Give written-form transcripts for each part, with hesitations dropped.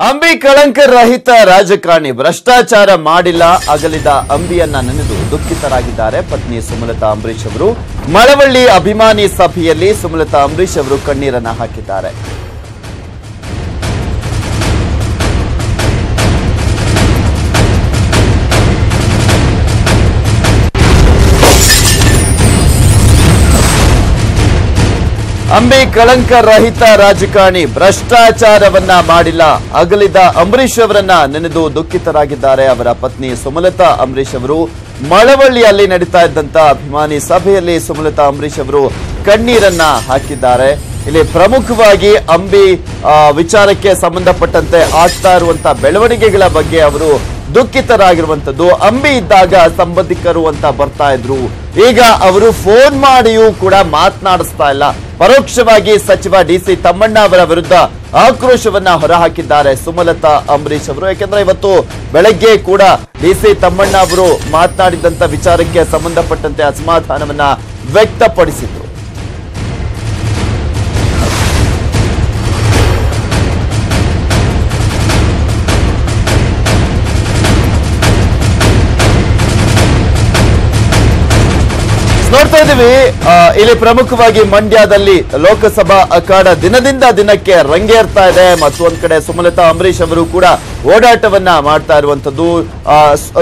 ಅಂಬಿ ಕಳಂಕ ರಹಿತ ರಾಜಕಾರಣಿ ಭ್ರಷ್ಟಾಚಾರ ಮಾಡಿಲ್ಲ ಅಗಲಿದ ಅಂಬಿಯನ್ನ ನೆನೆದು ದುಃಖಿತರಾಗಿದ್ದಾರೆ ಪತ್ನಿ ಸುಮಲತಾ ಅಂಬರೀಶ್ ಅವರು ಮಳವಳ್ಳಿ ಅಭಿಮಾನಿ ಸಭೆಯಲ್ಲಿ ಸುಮಲತಾ ಅಂಬರೀಶ್ ಅವರು ಕಣ್ಣೀರನ್ನ ಹಾಕಿದ್ದಾರೆ ಅಂಬಿ ಕಳಂಕ ರಹಿತ ರಾಜಕಾರಣಿ ಭ್ರಷ್ಟಾಚಾರವನ್ನ ಮಾಡಿಲ್ಲ ಅಗಲಿದ ಅಂಬರೀಶ್ ಅವರನ್ನ ನೆನೆದು ದುಃಖಿತರಾಗಿದ್ದಾರೆ ಅವರ ಪತ್ನಿ ಸುಮಲತಾ ಅಂಬರೀಶ್ ಅವರು ಮಳವಳ್ಳಿಯಲ್ಲಿ ನಡೀತಾ ಇದ್ದಂತ ಅಭಿಮಾನಿ ಸಭೆಯಲ್ಲಿ ಸುಮಲತಾ ಅಂಬರೀಶ್ ಅವರು ಕಣ್ಣೀರನ್ನ ಹಾಕಿದ್ದಾರೆ ಇಲ್ಲಿ ಪ್ರಮುಖವಾಗಿ ಅಂಬಿ ವಿಚಾರಕ್ಕೆ ಸಂಬಂಧಪಟ್ಟಂತೆ ಆಗ್ತಾ ಇರುವಂತಹ ಬೆಳವಣಿಗೆಗಳ ಬಗ್ಗೆ ಅವರು ದುಃಖಿತರಾಗಿರುವಂತದ್ದು ಅಂಬಿ ಇದ್ದಾಗ ಸಂಬಂಧಿಕರು ಅಂತ ಬರ್ತಾ ಇದ್ರು ಈಗ ಅವರು ಫೋನ್ ಮಾಡಿಯೂ ಕೂಡ ಮಾತನಾಡಿಸ್ತಾ ಇಲ್ಲ ಪರೋಕ್ಷವಾಗಿ ಸಚಿವ ಡಿಸಿ ತಮ್ಮಣ್ಣ ಅವರ ವಿರುದ್ಧ ಆಕ್ರೋಶವನ್ನ ಹೊರಹಾಕಿದ್ದಾರೆ ಸುಮಲತಾ ಅಂಬರೀಶ್ ಅವರು ಯಾಕೆಂದ್ರೆ ಇವತ್ತು ಬೆಳಗ್ಗೆ ಕೂಡ ಡಿಸಿ ತಮ್ಮಣ್ಣ ಅವರು ಮಾತನಾಡಿದಂತ ವಿಚಾರಕ್ಕೆ ಸಂಬಂಧಪಟ್ಟಂತೆ ಅಸಮಾಧಾನವನ್ನ ವ್ಯಕ್ತಪಡಿಸಿದ್ರು ನೋಡ್ತಾ ಇದ್ದೀವಿ ಇಲ್ಲಿ ಪ್ರಮುಖವಾಗಿ ಮಂಡ್ಯದಲ್ಲಿ ಲೋಕಸಭಾ ಅಖಾಡ ದಿನದಿಂದ ದಿನಕ್ಕೆ ರಂಗೇರ್ತಾ ಇದೆ ಮತ್ತೊಂದ್ ಕಡೆ ಸುಮಲತಾ ಅಂಬರೀಶ್ ಅವರು ಕೂಡ ಓಡಾಟವನ್ನ ಮಾಡ್ತಾ ಇರುವಂತದ್ದು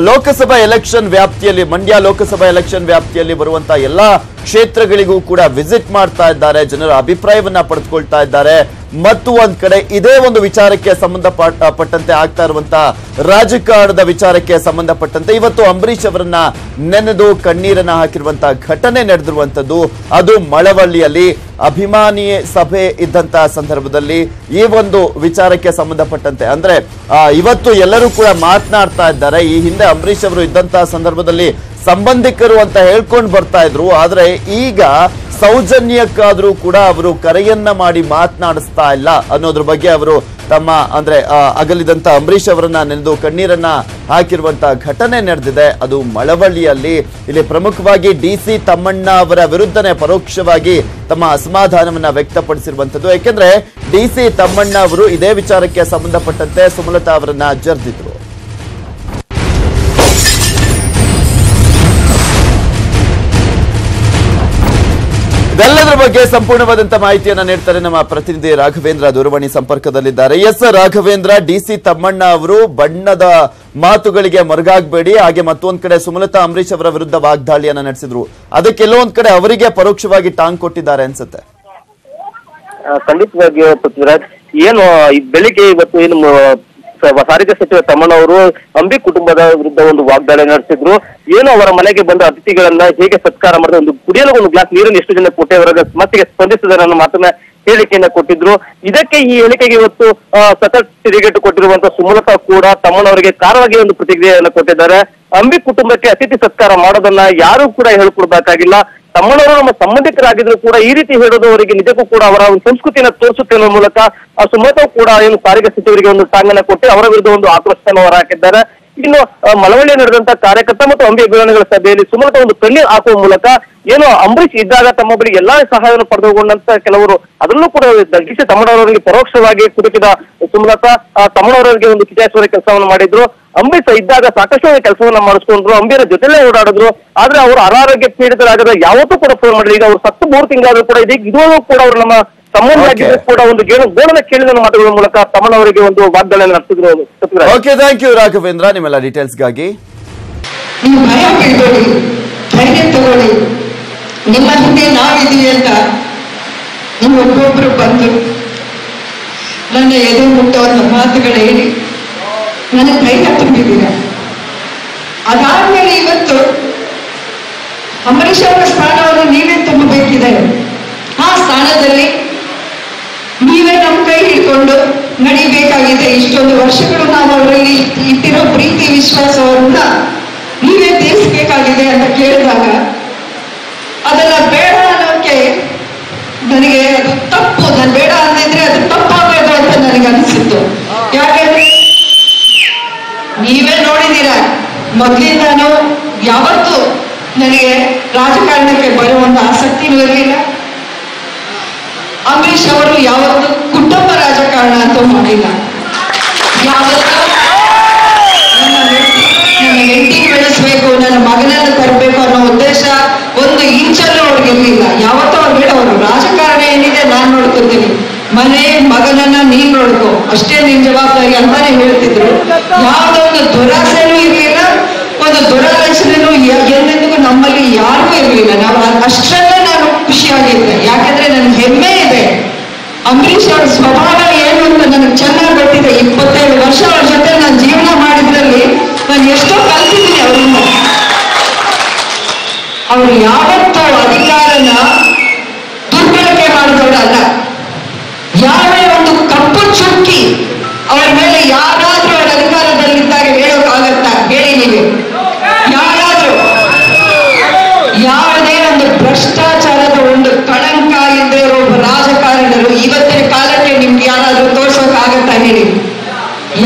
ಲೋಕಸಭಾ ಎಲೆಕ್ಷನ್ ವ್ಯಾಪ್ತಿಯಲ್ಲಿ ಮಂಡ್ಯ ಲೋಕಸಭಾ ಎಲೆಕ್ಷನ್ ವ್ಯಾಪ್ತಿಯಲ್ಲಿ ಬರುವಂತಹ ಎಲ್ಲಾ ಕ್ಷೇತ್ರಗಳಿಗೂ ಕೂಡ ವಿಸಿಟ್ ಮಾಡ್ತಾ ಇದ್ದಾರೆ ಜನರ ಅಭಿಪ್ರಾಯವನ್ನ ಪಡೆದುಕೊಳ್ತಾ ಇದ್ದಾರೆ ಮತ್ತು ಒಂದ್ ಕಡೆ ಇದೇ ಒಂದು ವಿಚಾರಕ್ಕೆ ಸಂಬಂಧಪಟ್ಟಂತೆ ಆಗ್ತಾ ಇರುವಂತಹ ರಾಜಕಾರಣದ ವಿಚಾರಕ್ಕೆ ಸಂಬಂಧಪಟ್ಟಂತೆ ಇವತ್ತು ಅಂಬರೀಶ್ ಅವರನ್ನ ನೆನೆದು ಕಣ್ಣೀರನ್ನ ಹಾಕಿರುವಂತಹ ಘಟನೆ ನಡೆದಿರುವಂತದ್ದು ಅದು ಮಳವಳ್ಳಿಯಲ್ಲಿ ಅಭಿಮಾನಿ ಸಭೆ ಇದ್ದಂತಹ ಸಂದರ್ಭದಲ್ಲಿ ಈ ಒಂದು ವಿಚಾರಕ್ಕೆ ಸಂಬಂಧಪಟ್ಟಂತೆ ಅಂದ್ರೆ ಇವತ್ತು ಎಲ್ಲರೂ ಕೂಡ ಮಾತನಾಡ್ತಾ ಇದ್ದಾರೆ ಈ ಹಿಂದೆ ಅಂಬರೀಶ್ ಅವರು ಇದ್ದಂತಹ ಸಂದರ್ಭದಲ್ಲಿ ಸಂಬಂಧಿಕರು ಅಂತ ಹೇಳ್ಕೊಂಡು ಬರ್ತಾ ಇದ್ರು ಆದ್ರೆ ಈಗ ಸೌಜನ್ಯಕ್ಕಾದ್ರೂ ಕೂಡ ಅವರು ಕರೆಯನ್ನ ಮಾಡಿ ಮಾತನಾಡಿಸ್ತಾ ಇಲ್ಲ ಅನ್ನೋದ್ರ ಬಗ್ಗೆ ಅವರು ತಮ್ಮ ಅಂದ್ರೆ ಅಗಲಿದಂತ ಅಂಬರೀಶ್ ಅವರನ್ನ ನೆನೆದು ಕಣ್ಣೀರನ್ನ ಹಾಕಿರುವಂತಹ ಘಟನೆ ನಡೆದಿದೆ ಅದು ಮಳವಳ್ಳಿಯಲ್ಲಿ ಇಲ್ಲಿ ಪ್ರಮುಖವಾಗಿ ಡಿಸಿ ತಮ್ಮಣ್ಣ ಅವರ ವಿರುದ್ಧನೇ ಪರೋಕ್ಷವಾಗಿ ತಮ್ಮ ಅಸಮಾಧಾನವನ್ನ ವ್ಯಕ್ತಪಡಿಸಿರುವಂತದ್ದು ಯಾಕೆಂದ್ರೆ ಡಿಸಿ ತಮ್ಮಣ್ಣ ಅವರು ಇದೇ ವಿಚಾರಕ್ಕೆ ಸಂಬಂಧಪಟ್ಟಂತೆ ಸುಮಲತಾ ಅವರನ್ನ ಜರ್ದಿದ್ರು ಇದೆಲ್ಲದರ ಬಗ್ಗೆ ಸಂಪೂರ್ಣವಾದಂತಹ ಮಾಹಿತಿಯನ್ನ ನೀಡ್ತಾರೆ ನಮ್ಮ ಪ್ರತಿನಿಧಿ ರಾಘವೇಂದ್ರ ದೂರವಾಣಿ ಸಂಪರ್ಕದಲ್ಲಿದ್ದಾರೆ ಎಸ್ ರಾಘವೇಂದ್ರ ಡಿಸಿ ತಮ್ಮಣ್ಣ ಅವರು ಬಣ್ಣದ ಮಾತುಗಳಿಗೆ ಮರುಗಾಗಬೇಡಿ ಹಾಗೆ ಮತ್ತೊಂದ್ ಕಡೆ ಸುಮಲತಾ ಅಂಬರೀಶ್ ಅವರ ವಿರುದ್ಧ ವಾಗ್ದಾಳಿಯನ್ನ ನಡೆಸಿದ್ರು ಅದಕ್ಕೆ ಕೆಲವೊಂದ್ ಕಡೆ ಅವರಿಗೆ ಪರೋಕ್ಷವಾಗಿ ಟಾಂಗ್ ಕೊಟ್ಟಿದ್ದಾರೆ ಅನ್ಸುತ್ತೆ ಖಂಡಿತವಾಗಿ ಪೃಥ್ವಿರಾಜ್ ಏನು ಬೆಳಿಗ್ಗೆ ಇವತ್ತು ಏನು ಸಾರಿಗೆ ಸಚಿವ ತಮ್ಮಣ್ಣ ಅವರು ಅಂಬಿ ಕುಟುಂಬದ ವಿರುದ್ಧ ಒಂದು ವಾಗ್ದಾಳಿ ನಡೆಸಿದ್ರು ಏನು ಅವರ ಮನೆಗೆ ಬಂದ ಅತಿಥಿಗಳನ್ನ ಹೇಗೆ ಸತ್ಕಾರ ಮಾಡಿದ್ರೆ ಒಂದು ಕುಡಿಯಲು ಒಂದು ಗ್ಲಾಸ್ ನೀರನ್ನು ಎಷ್ಟು ಜನ ಕೊಟ್ಟೆ ಅವರ ಸಮಸ್ಯೆಗೆ ಸ್ಪಂದಿಸಿದಾರೆ ಅನ್ನೋ ಮಾತನ್ನ ಹೇಳಿಕೆಯನ್ನ ಕೊಟ್ಟಿದ್ರು ಇದಕ್ಕೆ ಈ ಹೇಳಿಕೆಗೆ ಇವತ್ತು ಸತತ ತಿರುಗೇಟು ಕೊಟ್ಟಿರುವಂತಹ ಸುಮಲತಾ ಕೂಡ ತಮ್ಮಣ್ಣವರಿಗೆ ಕಾರವಾಗಿ ಒಂದು ಪ್ರತಿಕ್ರಿಯೆಯನ್ನು ಕೊಟ್ಟಿದ್ದಾರೆ ಅಂಬಿ ಕುಟುಂಬಕ್ಕೆ ಅತಿಥಿ ಸತ್ಕಾರ ಮಾಡೋದನ್ನ ಯಾರು ಕೂಡ ಹೇಳ್ಕೊಡ್ಬೇಕಾಗಿಲ್ಲ ತಮ್ಮಣ್ಣವರು ನಮ್ಮ ಸಂಬಂಧಿಕರಾಗಿದ್ರು ಕೂಡ ಈ ರೀತಿ ಹೇಳೋದು ಅವರಿಗೆ ನಿಜಕ್ಕೂ ಕೂಡ ಅವರ ಒಂದು ಸಂಸ್ಕೃತಿಯನ್ನು ತೋರಿಸುತ್ತೆ ಅನ್ನೋ ಮೂಲಕ ಸುಮಲತಾ ಕೂಡ ಏನು ಸಾರಿಗೆ ಸಚಿವರಿಗೆ ಒಂದು ಟಾಂಗನ್ನ ಕೊಟ್ಟು ಅವರ ವಿರುದ್ಧ ಒಂದು ಆಕ್ರೋಶವನ್ನು ಹೊರಹಾಕಿದ್ದಾರೆ ಇನ್ನು ಮಳವಳ್ಳಿ ನಡೆದಂತಹ ಕಾರ್ಯಕರ್ತ ಮತ್ತು ಅಂಬಿ ಅಭಿಮಾನಿಗಳ ಸಭೆಯಲ್ಲಿ ಸುಮಲತಾ ಒಂದು ಕಣ್ಣೀರು ಹಾಕುವ ಮೂಲಕ ಏನು ಅಂಬರೀಶ್ ಇದ್ದಾಗ ತಮ್ಮ ಬಳಿ ಎಲ್ಲಾ ಸಹಾಯವನ್ನು ಪಡೆದುಕೊಂಡಂತ ಕೆಲವರು ಅದರಲ್ಲೂ ಕೂಡ ಡಿಸಿ ತಮ್ಮಣ್ಣವರಿಗೆ ಪರೋಕ್ಷವಾಗಿ ಕುಟುಕಿದ ಸುಮಲತಾ ತಮ್ಮಣ್ಣವರಿಗೆ ಒಂದು ಕಿಚಾಯಿಸುವ ಕೆಲಸವನ್ನು ಮಾಡಿದ್ರು ಅಂಬರೀಶ್ ಇದ್ದಾಗ ಸಾಕಷ್ಟು ಕೆಲಸವನ್ನ ಮಾಡಿಸ್ಕೊಂಡ್ರು ಅಂಬಿಯರ ಜೊತೆಲೇ ಓಡಾಡಿದ್ರು ಆದ್ರೆ ಅವರು ಅನಾರೋಗ್ಯ ಪೀಡಿತರಾಗದ ಯಾವತ್ತೂ ಕೂಡ ಫೋನ್ ಮಾಡಿದ್ರು ಈಗ ಅವರು 3 ತಿಂಗಳಾದ್ರೂ ಕೂಡ ಇದುವರೆಗೂ ಕೂಡ ಅವರು ನಮ್ಮ ಸಂಬಂಧ ಕೂಡ ಒಂದು ಗೋಳನ ಕೇಳಿದ ಮಾತುಗಳ ಮೂಲಕ ತಮ್ಮಣ್ಣವರಿಗೆ ಒಂದು ವಾಗ್ದಾಳಿಯನ್ನು ನಡೆಸಿದ್ರು ಓಕೆ ಥ್ಯಾಂಕ್ ಯು ರಾಘವೇಂದ್ರ ನಿಮ್ಮೆಲ್ಲ ಡೀಟೇಲ್ಸ್ಗಾಗಿ ನೀವು ಭಯ ಬೀಳ್ಬೇಡಿ ಧೈರ್ಯ ತಗೊಳ್ಳಿ ನಿಮ್ಮ ಹಿಂದೆ ನಾವಿದ್ದೀವಿ ಅಂತ ನೀವು ಒಬ್ಬೊಬ್ರು ಬಂದು ನನ್ನ ಎದೆ ಮುಟ್ಟುವಂತ ಮಾತುಗಳು ಹೇಳಿ ನನಗೆ ಧೈರ್ಯ ತುಂಬಿದ್ದೀರ ಅದಾದ್ಮೇಲೆ ಇವತ್ತು ಅಂಬರೀಶ್ ಅವರ ಸ್ಥಾನವನ್ನು ನೀವೇ ತುಂಬಬೇಕಿದೆ ಆ ಸ್ಥಾನದಲ್ಲಿ ನೀವೇ ನಮ್ಮ ಕೈ ಹಿಡ್ಕೊಂಡು ನಡಿಬೇಕಾಗಿದೆ ಇಷ್ಟೊಂದು ವರ್ಷಗಳು ನಾವು ಅವರಲ್ಲಿ ಇಟ್ಟಿರೋ ಪ್ರೀತಿ ವಿಶ್ವಾಸವನ್ನ ನೀವೇ ತೀರಿಸಬೇಕಾಗಿದೆ ಅಂತ ಕೇಳಿದಾಗ ಅದನ್ನ ಬೇಡ ಅನ್ನೋಕೆ ನನಗೆ ಅದು ತಪ್ಪು ನಾನು ಬೇಡ ಅಂದಿದ್ರೆ ಅದು ತಪ್ಪಾಗಬೇಕು ಅಂತ ನನಗೆ ಅನಿಸಿತ್ತು ಯಾಕಂದ್ರೆ ನೀವೇ ನೋಡಿದ್ದೀರ ಮೊದಲಿಂದಾನು ಯಾವತ್ತೂ ನನಗೆ ರಾಜಕಾರಣಕ್ಕೆ ಬರುವಂತ ಆಸಕ್ತಿನೂ ಇರಲಿಲ್ಲ ಅಂಬರೀಶ್ ಅವರು ಯಾವತ್ತೂ ಕುಟುಂಬ ರಾಜಕಾರಣ ಅಂತೂ ಮಾಡಿಲ್ಲ ಮನೆ ಮಗನನ್ನ ನೀನ್ ನೋಡ್ಕೋ, ಅಷ್ಟೇ ನಿನ್ ಜವಾಬ್ದಾರಿ ಅಂತಾನೆ ಹೇಳ್ತಿದ್ರು. ಯಾವುದೋ ಒಂದು ದುರಾಸೆನೂ ಇರ್ಲಿಲ್ಲ, ಒಂದು ದುರಾಲೋಚನೆನೂ ಎಂದೆಂದಿಗೂ ನಮ್ಮಲ್ಲಿ ಯಾರೂ ಇರ್ಲಿಲ್ಲ. ನಾವು ಅಷ್ಟರಲ್ಲೇ ನಾನು ಖುಷಿಯಾಗಿದ್ದೆ. ಯಾಕಂದ್ರೆ ನನ್ಗೆ ಹೆಮ್ಮೆ ಇದೆ, ಅಂಬರೀಷ್ ಅವ್ರ ಸ್ವಭಾವ ಏನು ಅಂತ ನನಗೆ ಚೆನ್ನಾಗಿ ಗೊತ್ತಿದೆ. 25 ವರ್ಷ ಅವ್ರ ಜೊತೆ ನಾನು ಜೀವನ ಮಾಡಿದ್ರಲ್ಲಿ ನಾನು ಎಷ್ಟೋ ಕಲ್ತಿದ್ದೀನಿ ಅವರಿಂದ. ಅವ್ರು ಯಾವತ್ತೂ ಅಧಿಕಾರನ ದುರ್ಬಳಕೆ ಮಾಡಿದವರಲ್ಲ. ಯಾವೇ ಒಂದು ಕಪ್ಪು ಚುಕ್ಕಿ ಅವರ ಮೇಲೆ ಯಾರಾದ್ರೂ ಅವರ ಅಧಿಕಾರದಲ್ಲಿದ್ದಾಗ ಹೇಳೋಕ್ಕಾಗತ್ತಾ? ಹೇಳಿ ನೀವೇ. ಯಾರಾದ್ರೂ ಯಾವುದೇ ಒಂದು ಭ್ರಷ್ಟಾಚಾರದ ಒಂದು ಕಳಂಕ ಇಲ್ಲದೆ ಇರೋ ಒಬ್ಬ ರಾಜಕಾರಣರು ಇವತ್ತಿನ ಕಾಲಕ್ಕೆ ನಿಮ್ಗೆ ಯಾರಾದ್ರೂ ತೋರ್ಸೋಕ್ಕಾಗತ್ತಾ? ಹೇಳಿ.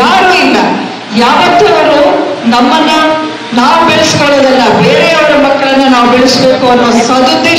ಯಾರೂ ಇಲ್ಲ. ಯಾವತ್ತೂ ಅವರು ನಮ್ಮನ್ನ ನಾವು ಬೆಳೆಸ್ಕೊಳ್ಳೋದಲ್ಲ, ಬೇರೆಯವರ ಮಕ್ಕಳನ್ನ ನಾವು ಬೆಳೆಸ್ಬೇಕು ಅನ್ನೋ ಸದುದ್ದೇಶ